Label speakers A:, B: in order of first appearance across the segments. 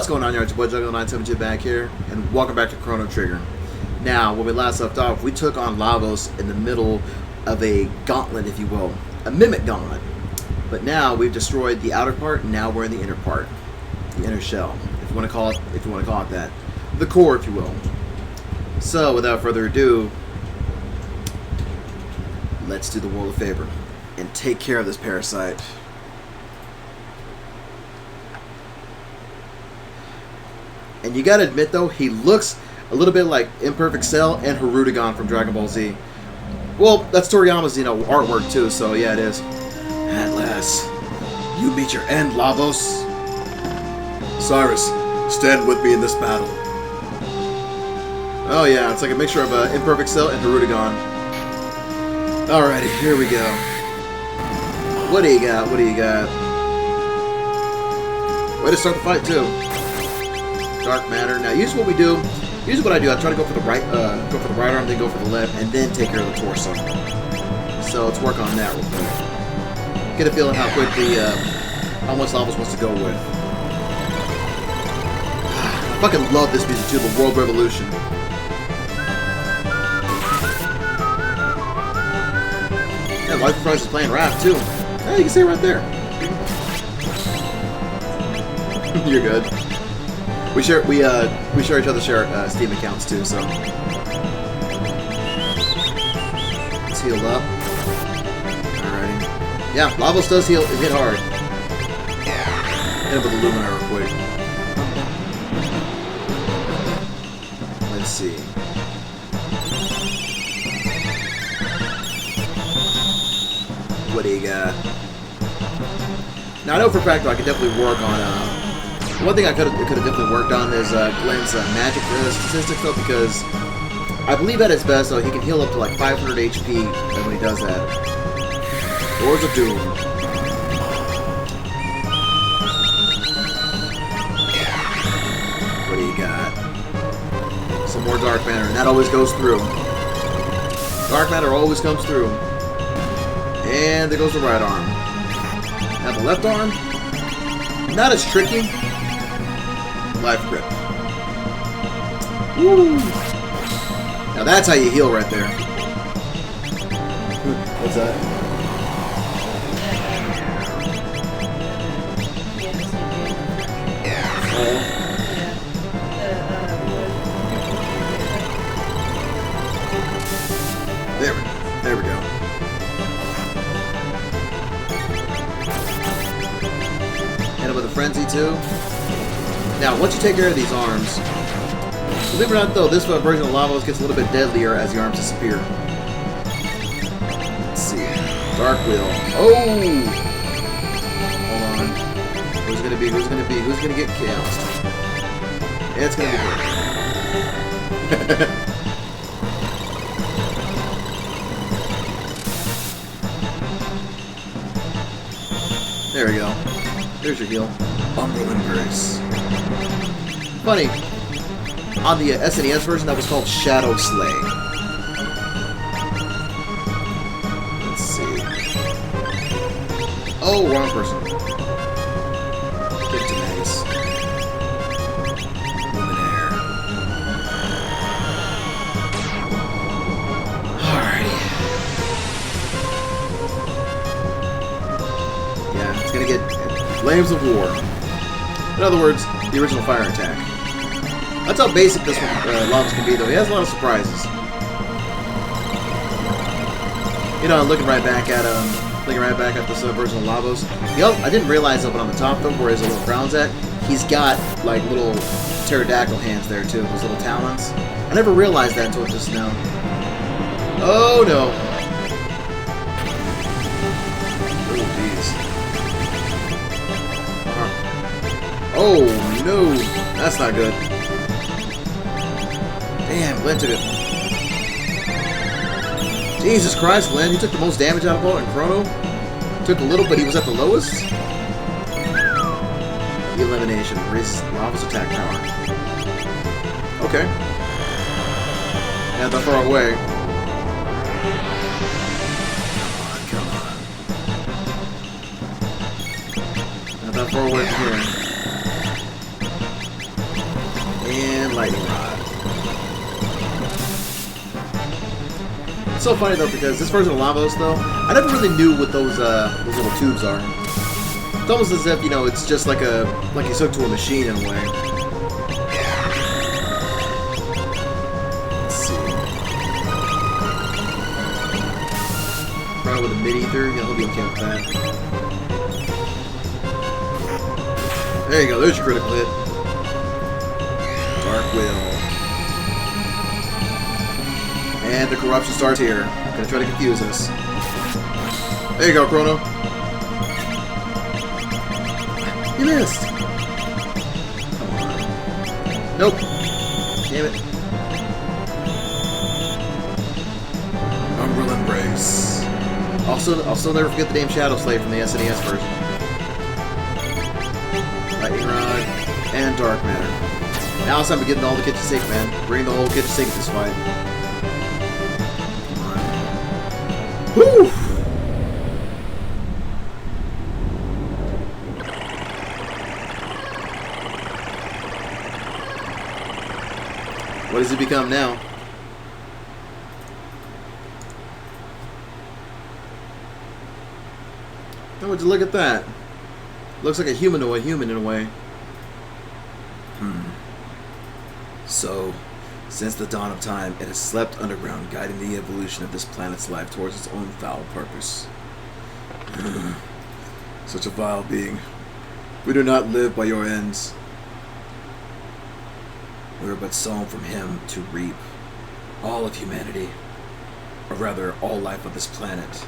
A: What's going on, y'all? It's your boy Juggalo972 back here, and welcome back to Chrono Trigger. Now, when we last left off, we took on Lavos in the middle of a gauntlet, if you will, a mimic gauntlet. But now we've destroyed the outer part, and now we're in the inner part, the inner shell, if you want to call it, that, the core, if you will. So, without further ado, let's do the world a favor and take care of this parasite. And you gotta admit, though, he looks a little bit like MMFWCL and Hirudegan from Dragon Ball Z. Well, that's Toriyama's, artwork too, so yeah, it is. At last, you meet your end, Lavos. Cyrus, stand with me in this battle. Oh yeah, it's like a mixture of MMFWCL and Hirudegan. Alrighty, here we go. What do you got? What do you got? Way to start the fight too. Dark matter. Now, usually what I do, I try to go for the right arm, then go for the left, and then take care of the torso. So let's work on that real quick. Get a feeling how much Lavos wants to go with. I fucking love this music too, the World Revolution. Yeah, Life Price is playing rap too. Yeah, you can see it right there. You're good. We share each other's Steam accounts too, so let's heal up. Alrighty. Yeah, Lavos does hit hard. Hit him with the Lumina real quick. Let's see. What do you got? Now I know for a fact that I could definitely work on one thing I could have definitely worked on is Glenn's magic statistics, though, because I believe at his best, though, he can heal up to like 500 HP when he does that. Doors of Doom. What do you got? Some more Dark Matter, and that always goes through. Dark Matter always comes through. And there goes the right arm. Now the left arm, not as tricky. Life grip. Woo! Now that's how you heal right there. What's that? There we go. Hit him with a frenzy too. Now, once you take care of these arms, believe it or not, though, this version of Lavos gets a little bit deadlier as the arms disappear. Let's see. Dark Wheel. Oh! Hold on. Who's gonna get chaosed? It's gonna be good. There we go. There's your heal. Umbral Embrace. Funny, on the SNES version, that was called Shadow Slay. Let's see. Oh, wrong person. Get to nice. Luminaire. Alrighty. Yeah, it's gonna get Flames of War. In other words, the original fire attack. That's how basic this one, Lavos can be, though. He has a lot of surprises. Looking right back at this version of Lavos. I didn't realize that, but on the top, though, where his little crown's at, he's got like little pterodactyl hands there too, those little talons. I never realized that until just now. Oh no! Oh jeez. Oh no! That's not good. Damn, Glenn took it. Jesus Christ, Glenn, you took the most damage out of all, and Chrono took a little, but he was at the lowest. The elimination raises Lavos' attack power. Okay. Not that far away. Come on. Not that far away from here. And lightning rod. It's so funny though because this version of Lavos though, I never really knew what those little tubes are. It's almost as if, you know, it's just like he's hooked to a machine in a way. Let's see. Chrono with a mid-ether, yeah, he'll be okay with that. There you go, there's your critical hit. Dark Will. And the corruption starts here. Gonna try to confuse us. There you go, Chrono. You missed. Come on. Nope. Damn it. Umbral Embrace. I'll still never forget the name Shadow Slave from the SNES version. Lightning Rod and Dark Matter. Now it's time to get into all the kitchen sink, man. Bring the whole kitchen sink to this fight. Come on. Woo! What does he become now? Oh, would you look at that? Looks like a humanoid human in a way. So, since the dawn of time, it has slept underground, guiding the evolution of this planet's life towards its own foul purpose. Such a vile being. We do not live by your ends. We are but sown from him to reap all of humanity, or rather, all life of this planet.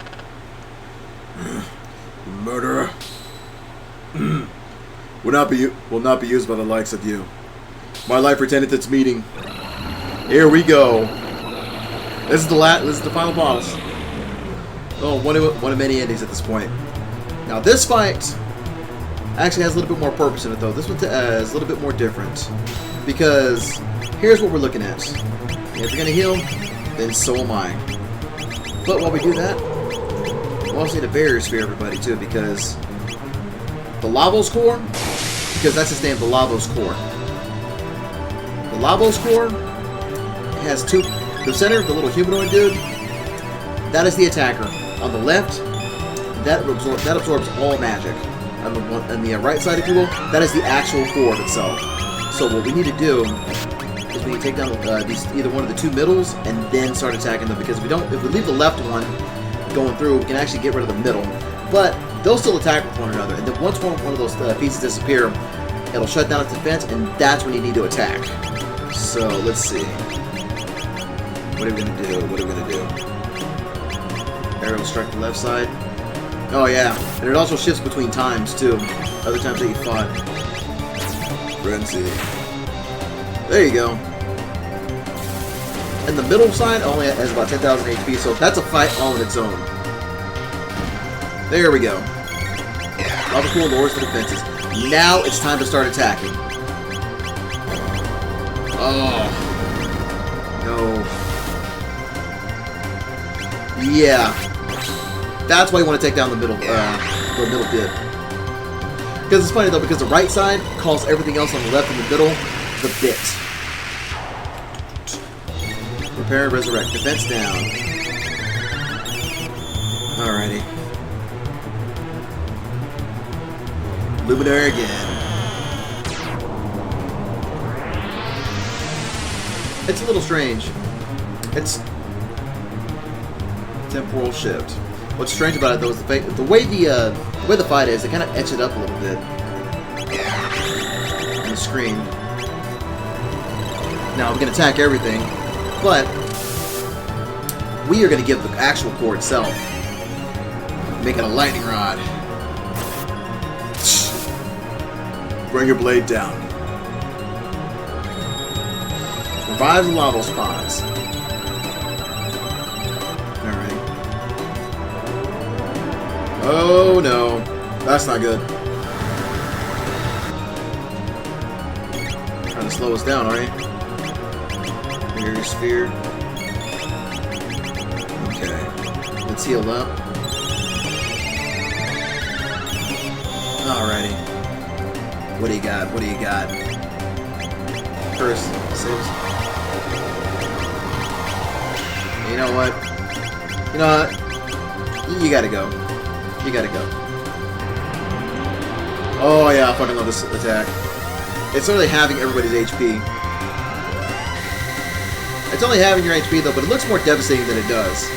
A: Murderer will not be used by the likes of you. My life returned its meeting. Here we go. This is the final boss. Oh, one of many endings at this point. Now this fight actually has a little bit more purpose in it, though. This one is a little bit more different. Because here's what we're looking at. If you're going to heal, then so am I. But while we do that, we also need a barrier sphere, everybody, too, because the Lavos core, because that's his name, the Lavos core. The Lavos core has two. The center, the little humanoid dude, that is the attacker. On the left, that absorbs all magic. On the right side, if you will, that is the actual core itself. So what we need to do is we need to take down either one of the two middles and then start attacking them, because if we leave the left one going through, we can actually get rid of the middle. But they'll still attack with one another, and then once one of those pieces disappear, it'll shut down its defense, and that's when you need to attack. So let's see. What are we gonna do? Arrow strike the left side. Oh yeah, and it also shifts between times too. Other times that you fought. Frenzy. There you go. And the middle side only has about 10,000 HP, so that's a fight all on its own. There we go. All the cool lowers the defenses. Now it's time to start attacking. Oh. No. Yeah. That's why you want to take down the middle bit. Because it's funny though, because the right side calls everything else on the left and the middle the bit. Repair and resurrect. Defense down. Alrighty. Luminary again. It's a little strange. It's temporal shift. What's strange about it though is the way the fight is, they kind of etch it up a little bit on the screen. Now we're gonna attack everything, but we are gonna give the actual core itself, make it a lightning rod. Bring your blade down. Revives the lava spots. Alright. Oh no. That's not good. Trying to slow us down, are you? Bring your sphere. Okay. Let's heal up. Alrighty. What do you got? What do you got? first. Saves. You know what? You know what? You gotta go. You gotta go. Oh yeah, I fucking love this attack. It's only halving everybody's HP. It's only halving your HP though, but it looks more devastating than it does.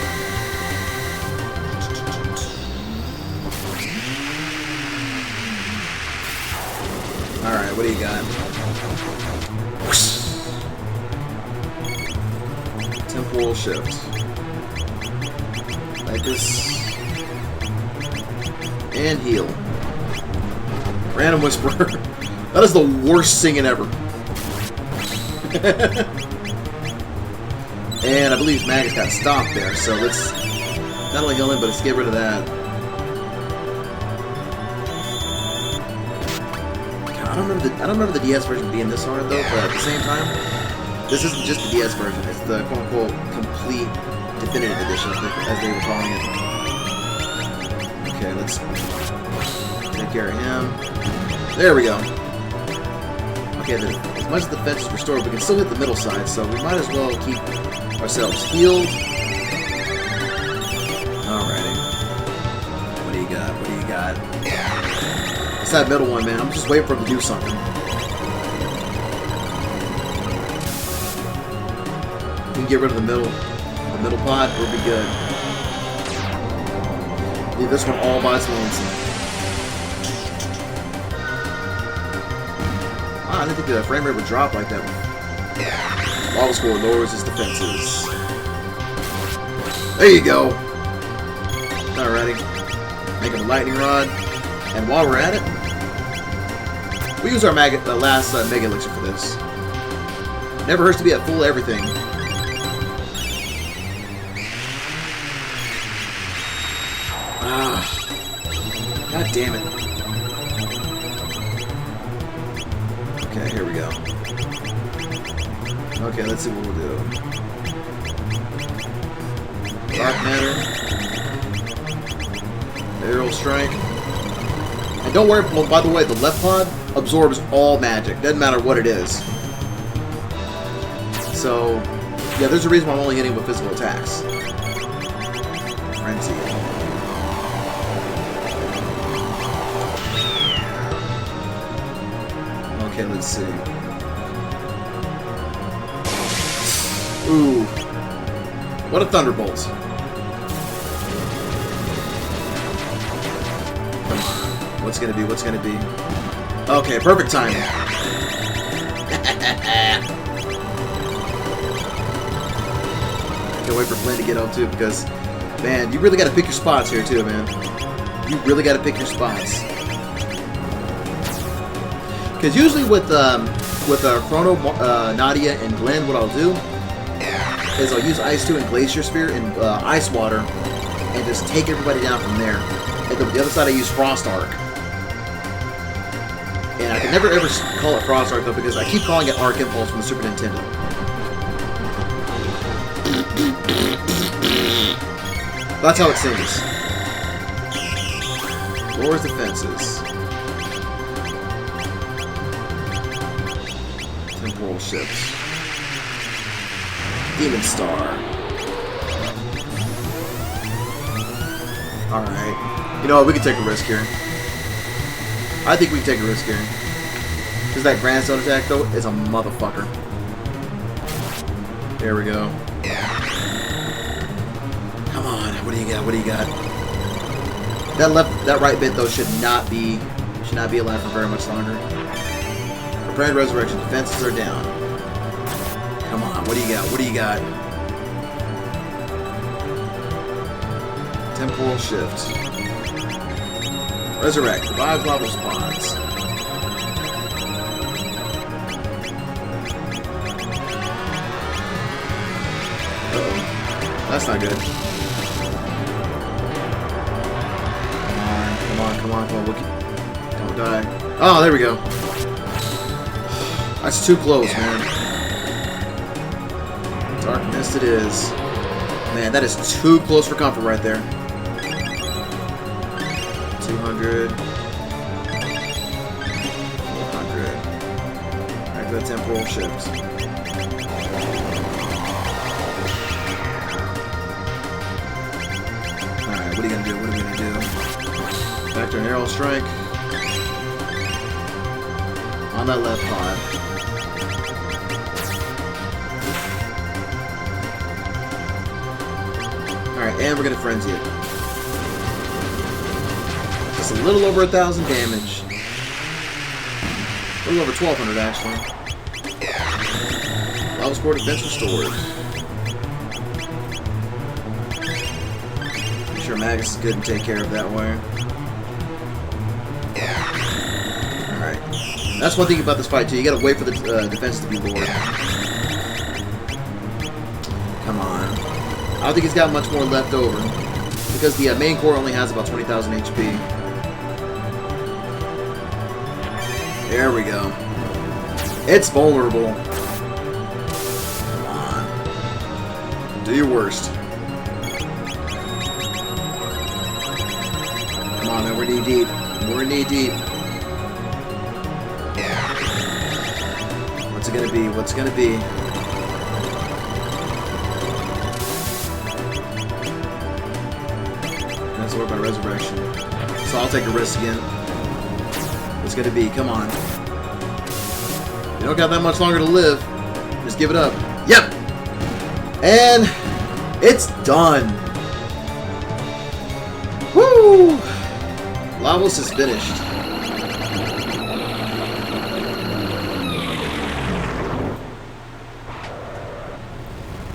A: Alright, what do you got? Temporal shift. Like this. And heal. Random Whisperer. That is the worst singing ever. And I believe Magus got stopped there, so let's not only heal him, but let's get rid of that. God, I don't remember the DS version being this hard though, but at the same time, this isn't just the DS version, it's the quote-unquote complete definitive edition, as they were calling it. Okay, let's take care of him. There we go. Okay, as much as the defense is restored, we can still hit the middle side, so we might as well keep ourselves healed. Alrighty. What do you got? What do you got? It's that middle one, man. I'm just waiting for him to do something. We can get rid of the middle pod, we'll be good. Leave this one all by its lonesome. Wow, I didn't think the frame rate would drop like that. Lavos score lowers his defenses. There you go. Alrighty. Make him a lightning rod. And while we're at it, we use our last Mega Elixir for this. Never hurts to be at full everything. Ah. God damn it. Okay, here we go. Okay, let's see what we'll do. Dark Matter. Aerial Strike. And don't worry, well, by the way, the left pod absorbs all magic. Doesn't matter what it is. So, yeah, there's a reason why I'm only hitting with physical attacks. Frenzy. Okay, let's see. Ooh. What a Thunderbolt. What's gonna be? What's gonna be? Okay, perfect timing. Can't wait for Flynn to get up too, because, man, you really gotta pick your spots here too, man. You really gotta pick your spots. Because usually with Chrono, Nadia, and Glenn, what I'll do is I'll use Ice 2 and Glacier Sphere and Ice Water and just take everybody down from there. And the other side I use Frost Arc. And I can never ever call it Frost Arc though, because I keep calling it Arc Impulse from the Super Nintendo. That's how it sings. Lowers defenses. Temporal shifts. Demon Star. Alright. You know what, we can take a risk here. I think we can take a risk here. Because that Grandstone attack, though, is a motherfucker. There we go. Come on, what do you got? What do you got? That right bit, though, should not be alive for very much longer. Prepared Resurrection, defenses are down. Come on, what do you got? What do you got? Temporal shift. Resurrect. Revive Lavos pods. Uh-oh. That's not good. Come on, come on, come on. Don't die. Oh, there we go. That's too close, man. Dark Mist it is. Man, that is too close for comfort right there. 200. 400. Alright, for the temporal shift. Alright, what are you gonna do? What are we gonna do? Back to an arrow strike. On that left pod. Alright, and we're gonna frenzy it. Just a little over 1,000 damage. A little over 1,200 actually. Lavos core defense restored. I'm sure Magus is good to take care of that way. Alright. That's one thing about this fight too. You gotta wait for the defense to be lowered. Come on. I don't think he's got much more left over. Because the main core only has about 20,000 HP. There we go. It's vulnerable. Come on. Do your worst. Come on, man. We're knee deep. We're knee deep. What's it gonna be? What's it gonna be? That's over by resurrection. So I'll take a risk again. What's gonna be? Come on. You don't got that much longer to live. Just give it up. Yep! And it's done. Woo! Lavos is finished.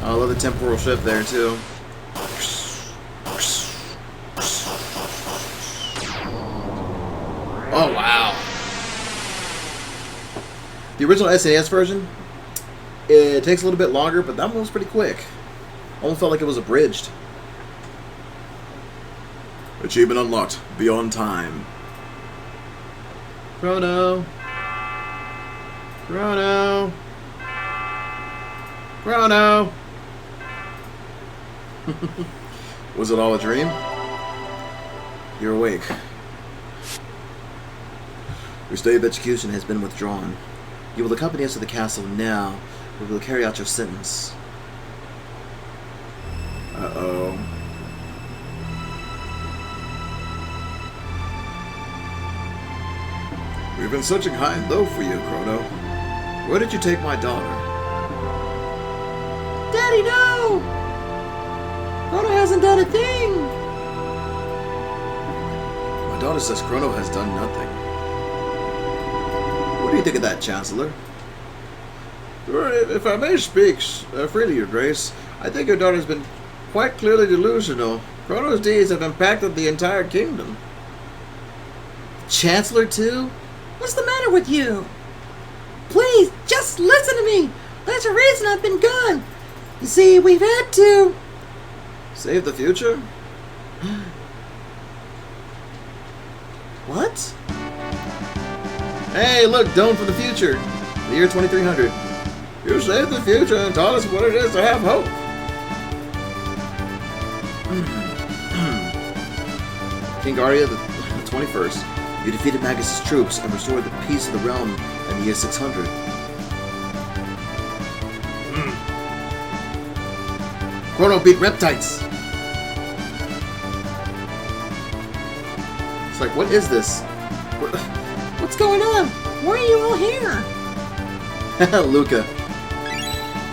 A: I love the temporal shift there too. Oh wow. The original SNES version, it takes a little bit longer, but that one was pretty quick. Almost felt like it was abridged. Achievement unlocked. Beyond time. Chrono. Chrono. Chrono. Was it all a dream? You're awake. Your stay of execution has been withdrawn. You will accompany us to the castle now, where we will carry out your sentence. Uh-oh. We've been searching high and low for you, Chrono. Where did you take my daughter? Daddy, no! Chrono hasn't done a thing! My daughter says Chrono has done nothing. What do you think of that, Chancellor? If I may speak freely, Your Grace, I think your daughter's been quite clearly delusional. Chrono's deeds have impacted the entire kingdom. Chancellor, too? What's the matter with you? Please, just listen to me. There's a reason I've been gone. You see, we've had to... Save the future? What? Hey, look, Doan from the future. The year 2300. You saved the future and taught us what it is to have hope. King Arya, the 21st. You defeated Magus' troops and restored the peace of the realm in the year 600. Chrono beat Reptites. It's like, what is this? What's going on? Why are you all here? Luca.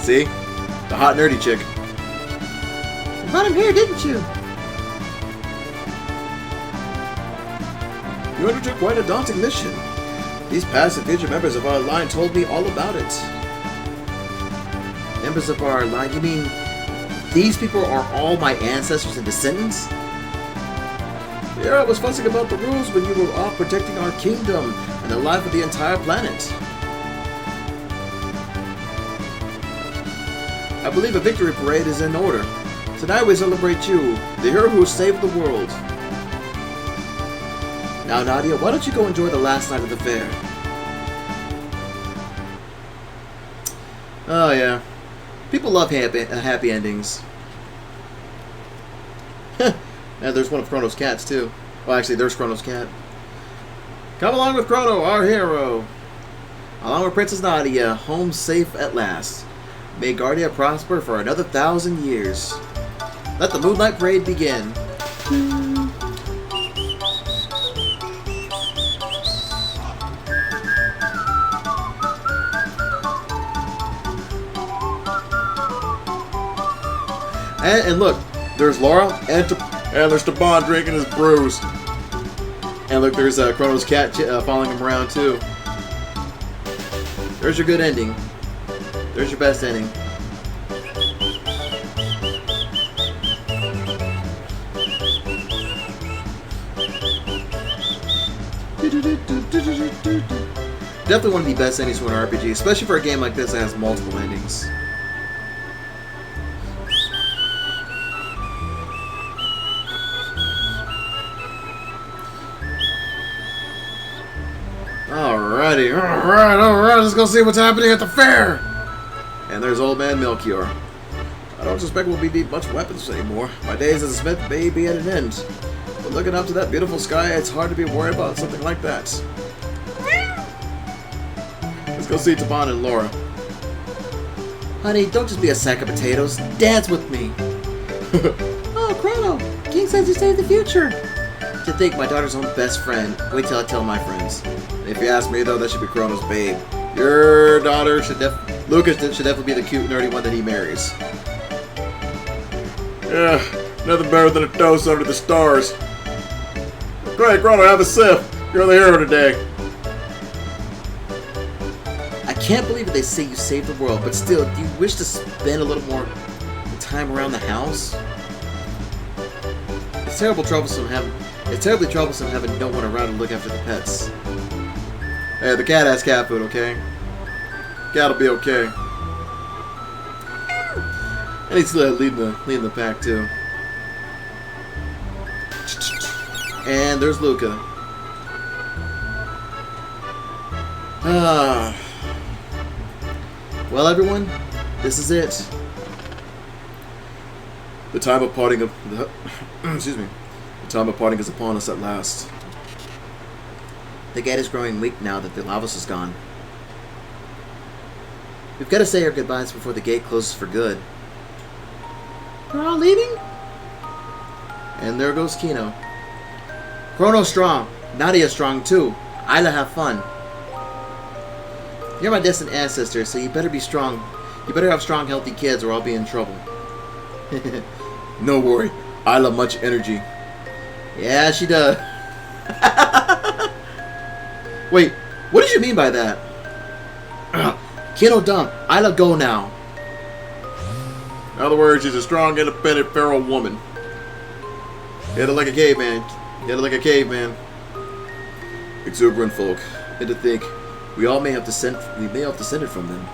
A: See? The hot nerdy chick. You brought him here, didn't you? You undertook quite a daunting mission. These past and future members of our line told me all about it. Members of our line? You mean these people are all my ancestors and descendants? Yeah, I was fussing about the rules when you were off protecting our kingdom and the life of the entire planet. I believe a victory parade is in order. Tonight we celebrate you, the hero who saved the world. Now, Nadia, why don't you go enjoy the last night of the fair? Oh, yeah. People love happy endings. And there's one of Chrono's cats, too. Well, actually, there's Chrono's cat. Come along with Chrono, our hero. Along with Princess Nadia, home safe at last. May Guardia prosper for another 1,000 years. Let the Moonlight Parade begin. And look, there's Laura and there's Taban drinking his brews. And look, there's Chrono's cat following him around too. There's your good ending. There's your best ending. Definitely one of the best endings for an RPG, especially for a game like this that has multiple endings. Alright, let's go see what's happening at the fair! And there's Old Man Melchior. I don't suspect we'll need much weapons anymore. My days as a smith may be at an end. But looking up to that beautiful sky, it's hard to be worried about something like that. Let's go see Taban and Laura. Honey, don't just be a sack of potatoes. Dance with me! Oh, Chrono! King says you saved the future! To think my daughter's own best friend. Wait till I tell my friends. If you ask me, though, that should be Chrono's babe. Your daughter should Lucas should definitely be the cute, nerdy one that he marries. Yeah, nothing better than a toast under the stars. Great, Chrono, have a sip. You're the hero today. I can't believe that they say you saved the world, but still, do you wish to spend a little more time around the house? It's terribly troublesome having no one around to look after the pets. Hey, the cat has cat food, okay? Cat'll be okay. And he's leading the pack too. And there's Luca. Well, everyone, this is it. The time of parting excuse me. The time of parting is upon us at last. The gate is growing weak now that the Lavos is gone. We've got to say our goodbyes before the gate closes for good. We're all leaving? And there goes Kino. Chrono's strong. Nadia's strong too. Isla, have fun. You're my distant ancestor, so you better be strong. You better have strong, healthy kids or I'll be in trouble. No worry. Isla much energy. Yeah, she does. Wait, what did you mean by that? Kino dump. Isla go now. In other words, she's a strong, independent, feral woman. Hit it like a caveman. Hit it like a caveman. Exuberant folk. And to think, we may have descended from them.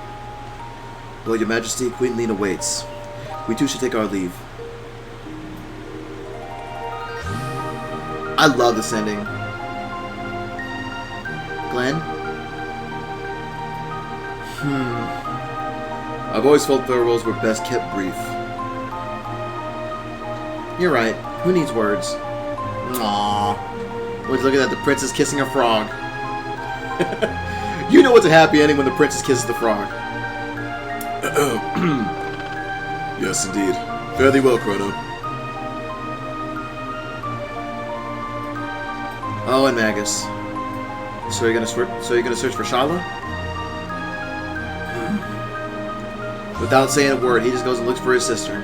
A: Well, Your Majesty, Queen Lena waits. We too should take our leave. I love this ending. Glenn? I've always felt farewells were best kept brief. You're right. Who needs words? Aww. Look at that, the princess kissing a frog. You know it's a happy ending when the princess kisses the frog. Yes, indeed. Fare thee well, Chrono. Oh, and Magus. So you're gonna search for Shala? Without saying a word, he just goes and looks for his sister.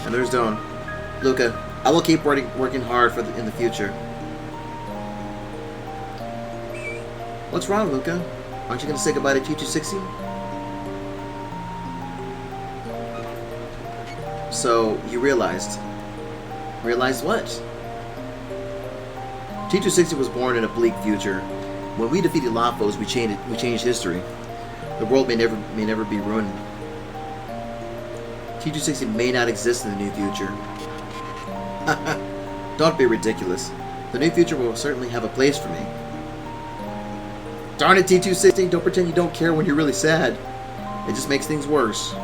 A: And there's Dawn. Luca, I will keep working hard in the future. What's wrong, Luca? Aren't you gonna say goodbye to T260? So you realized. Realized what? T260 was born in a bleak future. When we defeated Lavos, we changed history. The world may never be ruined. T260 may not exist in the new future. Don't be ridiculous. The new future will certainly have a place for me. Darn it, T260, don't pretend you don't care when you're really sad. It just makes things worse.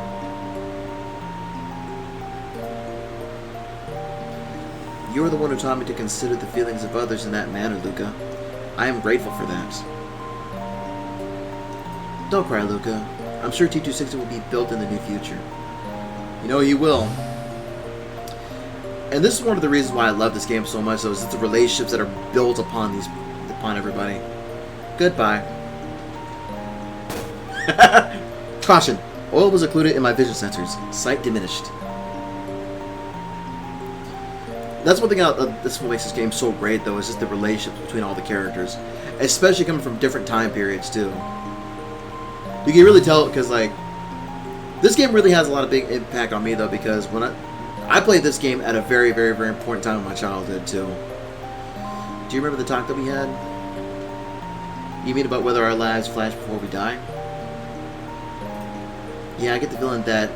A: You are the one who taught me to consider the feelings of others in that manner, Luca. I am grateful for that. Don't cry, Luca. I'm sure T260 will be built in the near future. You know he will. And this is one of the reasons why I love this game so much, though, is it's the relationships that are built upon everybody. Goodbye. Caution. Oil was occluded in my vision sensors. Sight diminished. That's one thing that's what makes this game so great, though, is just the relationships between all the characters. Especially coming from different time periods, too. You can really tell, because, like, this game really has a lot of big impact on me, though, because when I played this game at a very, very, very important time in my childhood, too. Do you remember the talk that we had? You mean about whether our lives flash before we die? Yeah, I get the feeling that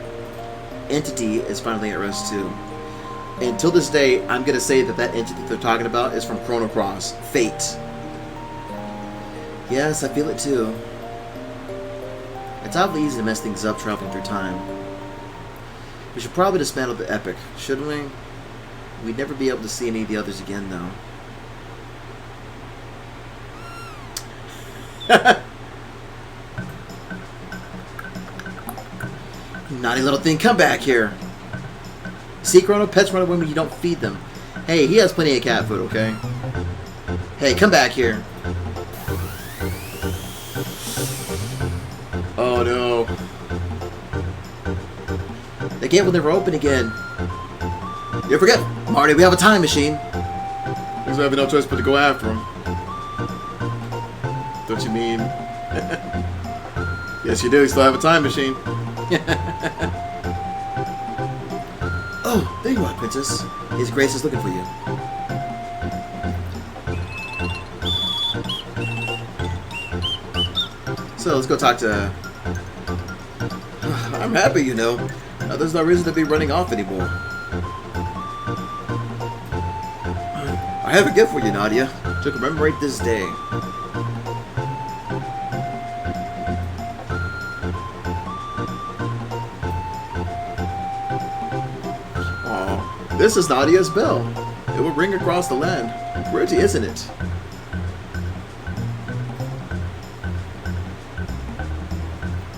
A: entity is finally at rest, too. And until this day, I'm going to say that entity they're talking about is from Chrono Cross. Fate. Yes, I feel it, too. It's awfully easy to mess things up traveling through time. We should probably dismantle the epic, shouldn't we? We'd never be able to see any of the others again, though. Naughty little thing, come back here. See, Chrono, pets run away when you don't feed them. Hey, he has plenty of cat food, okay? Hey, come back here. Oh no. The gate will never open again. You forget, Marty, we have a time machine. Because I have no choice but to go after him. Don't you mean? Yes, you do. You still have a time machine. Oh, there you are, Princess. His Grace is looking for you. So let's go talk to... I'm happy, you know. Now, there's no reason to be running off anymore. I have a gift for you, Nadia, to commemorate this day. Aw, this is Nadia's bell. It will ring across the land. Pretty, isn't it?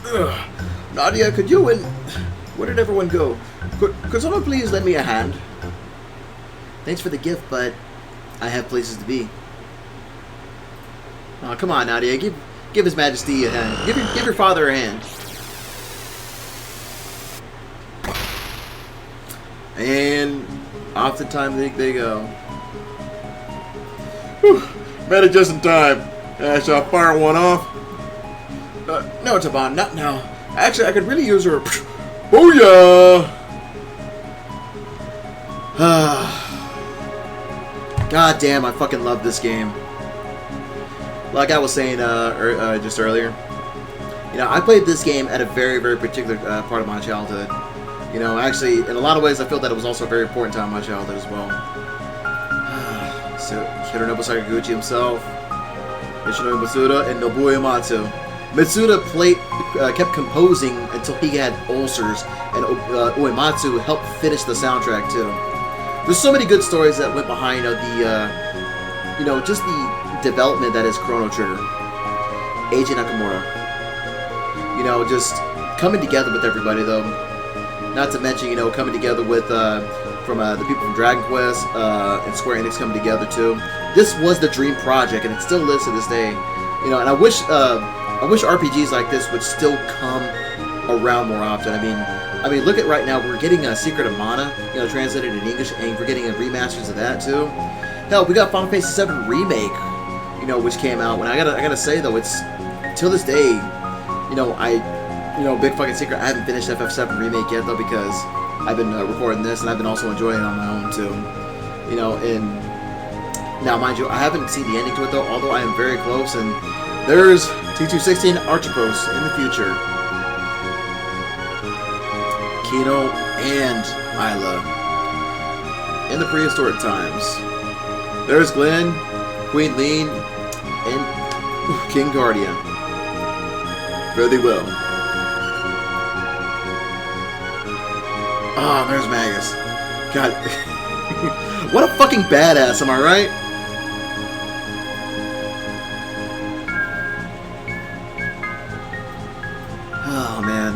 A: Ugh. Nadia, could you and... Where did everyone go? Could someone please lend me a hand? Thanks for the gift, but I have places to be. Oh, come on, Nadia. Give His Majesty a hand. Give your father a hand. And off the time they go. Whew, made it just in time. Shall I fire one off? No, Taban, not now. Actually, I could really use her. Booyah! God damn, I fucking love this game. Like I was saying just earlier, you know, I played this game at a very, very particular part of my childhood. You know, actually, in a lot of ways, I feel that it was also a very important time in my childhood as well. So, Hironobu Sakaguchi himself, Yoshinori Mitsuda, and Nobuo Uematsu. Mitsuda kept composing until he had ulcers, and Uematsu helped finish the soundtrack too. There's so many good stories that went behind just the development that is Chrono Trigger. Eiji Nakamura. You know, just coming together with everybody though. Not to mention, you know, coming together with the people from Dragon Quest and Square Enix coming together too. This was the dream project, and it still is to this day. You know, and I wish RPGs like this would still come around more often. I mean, look at right now. We're getting a Secret of Mana, you know, translated in English, and we're getting remasters of that too. Hell, we got Final Fantasy VII Remake, you know, which came out. When I gotta say though, it's till this day, you know, big fucking secret. I haven't finished FF7 Remake yet though, because I've been recording this, and I've been also enjoying it on my own too. You know, and now mind you, I haven't seen the ending to it though, although I am very close, and there's T216 Archipros in the future. Kino and Isla in the prehistoric times. There's Glenn, Queen Lean, and King Guardia. Fare thee well. Ah, there's Magus. God. What a fucking badass, am I right? Oh man.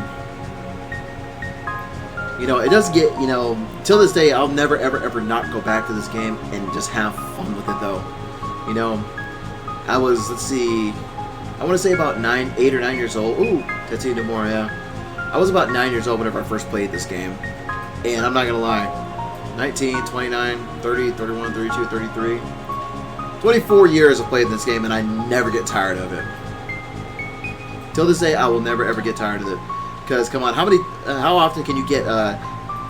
A: You know, it does get, you know, till this day, I'll never, ever not go back to this game and just have fun with it, though. You know, I was, let's see, I want to say about 8 or 9 years old. Ooh, Tetsuya Nomura, yeah. I was about 9 years old whenever I first played this game. And I'm not going to lie, 19, 29, 30, 31, 32, 33, 24 years I've played this game, and I never get tired of it. Till this day, I will never, ever get tired of it. Because, come on, how often can you get,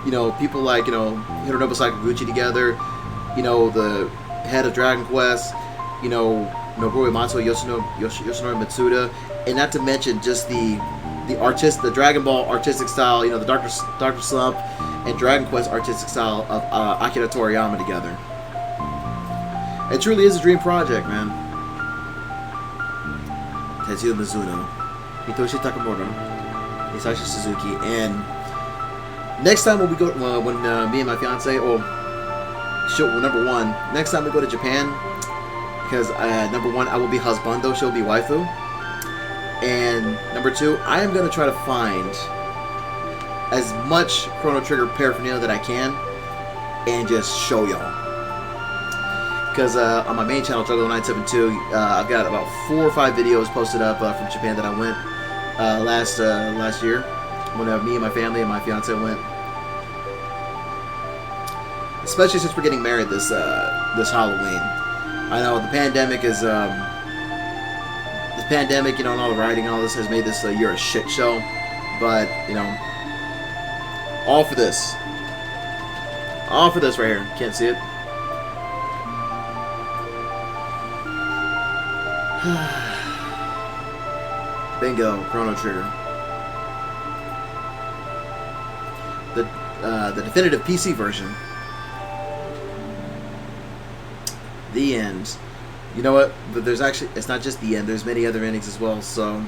A: you know, people like, you know, Hironobu Sakaguchi together, you know, the head of Dragon Quest, you know, Nobuo Uematsu, Yoshinori Mitsuda, and not to mention just the Dragon Ball artistic style, you know, the Dr. Slump and Dragon Quest artistic style of Akira Toriyama together. It truly is a dream project, man. Tetsuya Mizuno, Hitoshi Takamura, Hisashi Suzuki, and next time when we go, when me and my fiance, number one, next time we go to Japan, because number one, I will be husbando, she'll be waifu, and number two, I am going to try to find as much Chrono Trigger paraphernalia that I can, and just show y'all. Because on my main channel, Juggalo972, I've got about 4 or 5 videos posted up from Japan that I went last year, when me and my family and my fiance went. Especially since we're getting married this Halloween. I know the pandemic is this pandemic, you know, and all the writing and all this has made this year a shit show. But you know, all for this right here. Can't see it. Bingo, Chrono Trigger. The definitive PC version. The end. You know what? But there's actually, it's not just the end. There's many other endings as well. So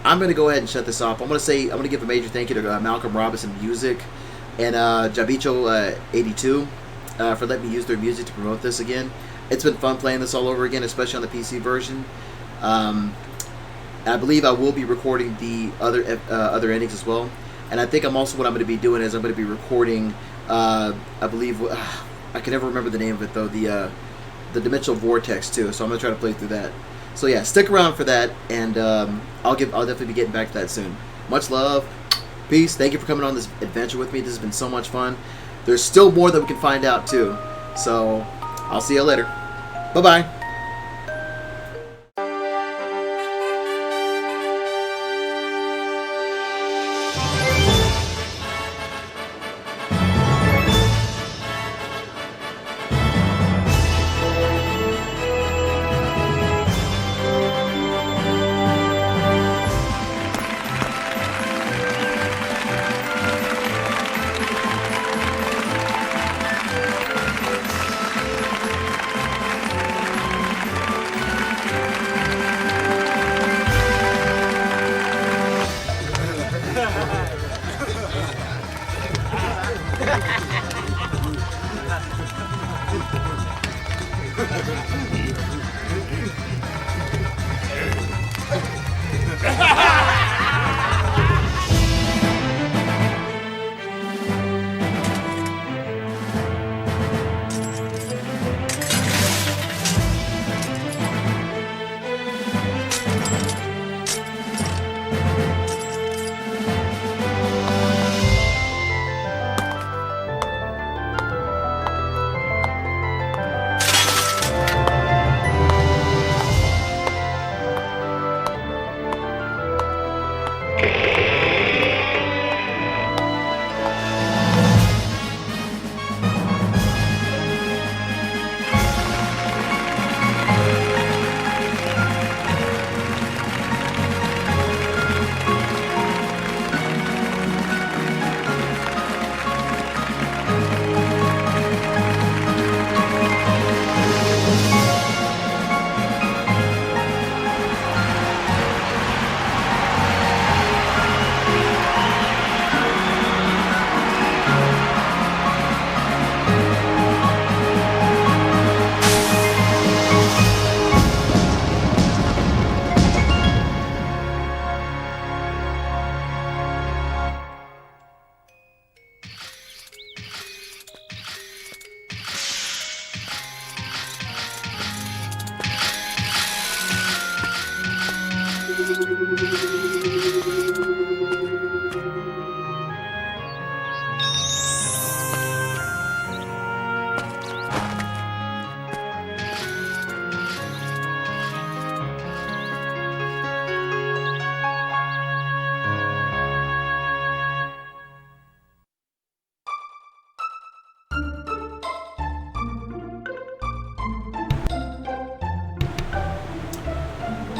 A: I'm going to go ahead and shut this off. I'm going to give a major thank you to Malcolm Robinson Music and Jabicho82 for letting me use their music to promote this again. It's been fun playing this all over again, especially on the PC version. I believe I will be recording the other endings as well, and I think what I'm going to be doing is I'm going to be recording. I believe I can never remember the name of it though. The Dimensional Vortex too. So I'm going to try to play through that. So yeah, stick around for that, and I'll definitely be getting back to that soon. Much love, peace. Thank you for coming on this adventure with me. This has been so much fun. There's still more that we can find out too. So I'll see you later. Bye bye.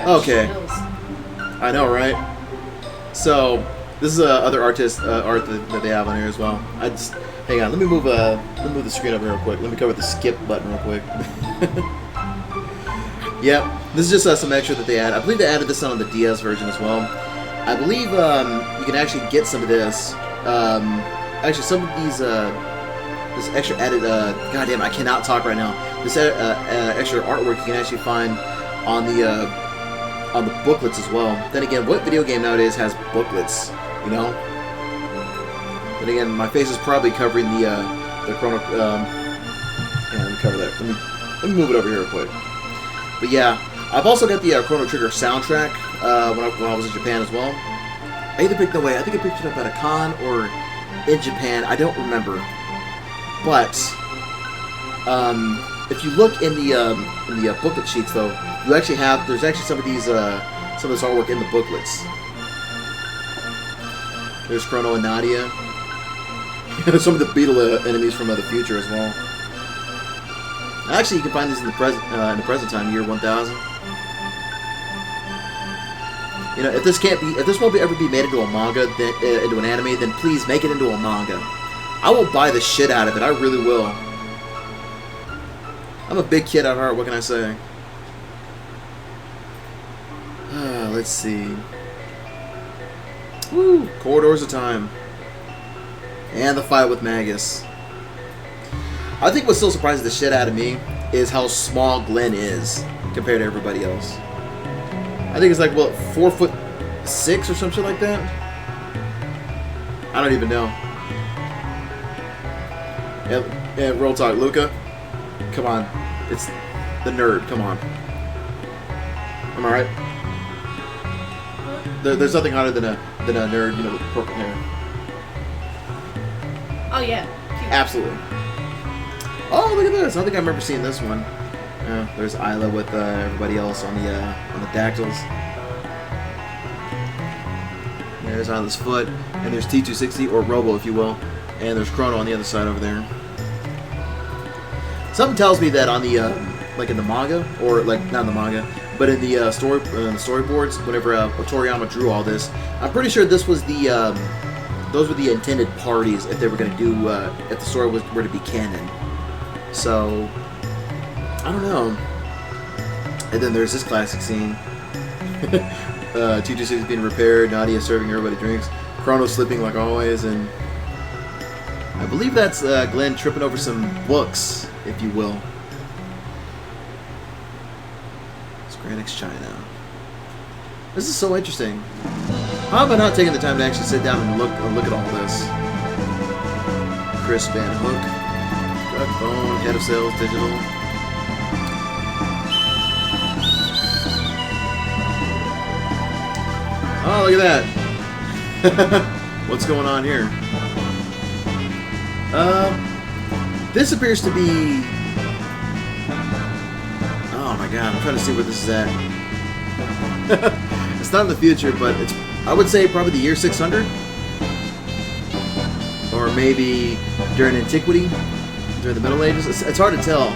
A: Okay. I know, right? So this is other artist art that they have on here as well. I just hang on. Let me move the screen over real quick. Let me cover the skip button real quick. Yep, this is just some extra that they add. I believe they added this on the DS version as well. I believe you can actually get some of this. Actually, some of these this extra added. Goddamn, I cannot talk right now. This extra artwork you can actually find on the booklets as well. Then again, what video game nowadays has booklets? You know. Then again, my face is probably covering the Chrono. Yeah, let me cover that. Let me move it over here real quick. But yeah, I've also got the Chrono Trigger soundtrack when I was in Japan as well. I either picked I think I picked it up at a con or in Japan. I don't remember. But if you look in the booklet sheets, though, there's actually some of this artwork in the booklets. There's Chrono and Nadia. Some of the Beetle enemies from the future as well. Actually, you can find these in the present time, year 1000. You know, if this won't ever be made into a manga, into an anime, then please make it into a manga. I will buy the shit out of it. I really will. I'm a big kid at heart. What can I say? Let's see. Woo! Corridors of Time. And the fight with Magus. I think what still surprises the shit out of me is how small Glenn is compared to everybody else. I think it's like, what, 4'6" or some shit like that? I don't even know. Yeah, real talk, Luca. Come on. It's the nerd. Come on. Am I right? There's nothing hotter than a nerd, you know, with purple hair.
B: Oh yeah. Cute.
A: Absolutely. Oh, look at this! I think I remember seeing this one. There's Isla with everybody else on the dactyls. There's Isla's foot, and there's T260 or Robo, if you will, and there's Chrono on the other side over there. Something tells me that on the like in the manga, or like not in the manga, but in the storyboards, whenever Toriyama drew all this, I'm pretty sure this was those were the intended parties if they were going to do if the story were to be canon. So I don't know. And then there's this classic scene. T260 is being repaired, Nadia serving everybody drinks, Chrono slipping like always, and I believe that's Glenn tripping over some books, if you will. Square China. This is so interesting. How about not taking the time to actually sit down and look at all this? Chris Van Hook, Doug Bone, Head of Sales Digital. Oh, look at that. What's going on here? This appears to be... Oh my god, I'm trying to see where this is at. It's not in the future, but it's, I would say, probably the year 600. Or maybe during antiquity, during the Middle Ages. It's hard to tell.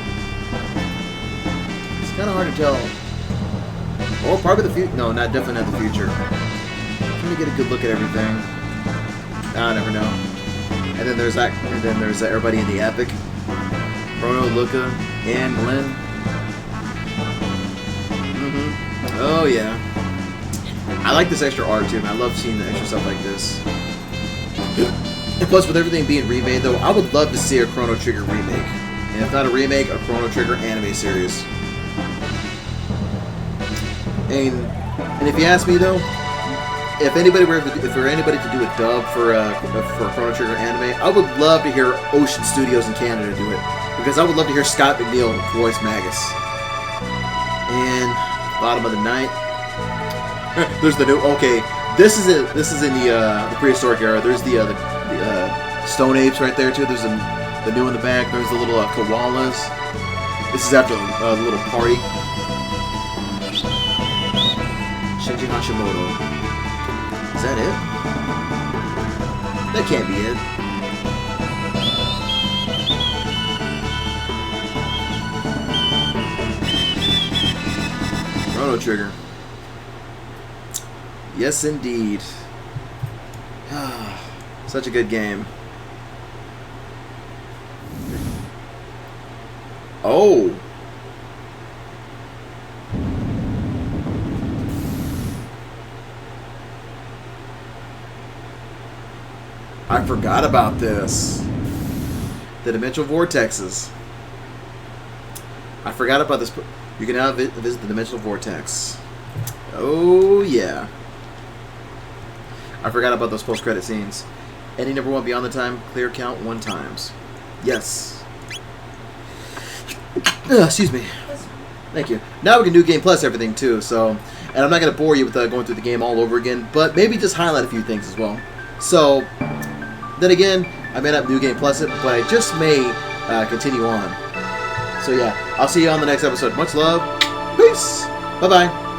A: It's kind of hard to tell. Or probably the future. No, definitely not the future. I'm trying to get a good look at everything. I never know. And then there's that. And then there's everybody in the epic. Chrono, Luca, and Glenn. Oh yeah. I like this extra art too, man. I love seeing the extra stuff like this. And plus, with everything being remade, though, I would love to see a Chrono Trigger remake. And if not a remake, a Chrono Trigger anime series. And if you ask me though, if for anybody to do a dub for a Chrono Trigger anime, I would love to hear Ocean Studios in Canada do it, because I would love to hear Scott McNeil voice Magus. And bottom of the night, there's the new. Okay, this is in the prehistoric era. There's the stone apes right there too. There's the new in the back. There's the little koalas. This is after the little party. Shinji Hashimoto. Is that it? That can't be it. Chrono Trigger. Yes, indeed. Such a good game. Oh. I forgot about this. The dimensional vortexes. I forgot about this. You can now visit the dimensional vortex. Oh, yeah. I forgot about those post-credit scenes. Ending number 1 beyond the time. Clear count 1 times. Yes. Excuse me. Thank you. Now we can do Game Plus everything, too. So, and I'm not going to bore you with going through the game all over again, but maybe just highlight a few things as well. So, then again, I may not do Game Plus it, but I just may continue on. So yeah, I'll see you on the next episode. Much love. Peace. Bye-bye.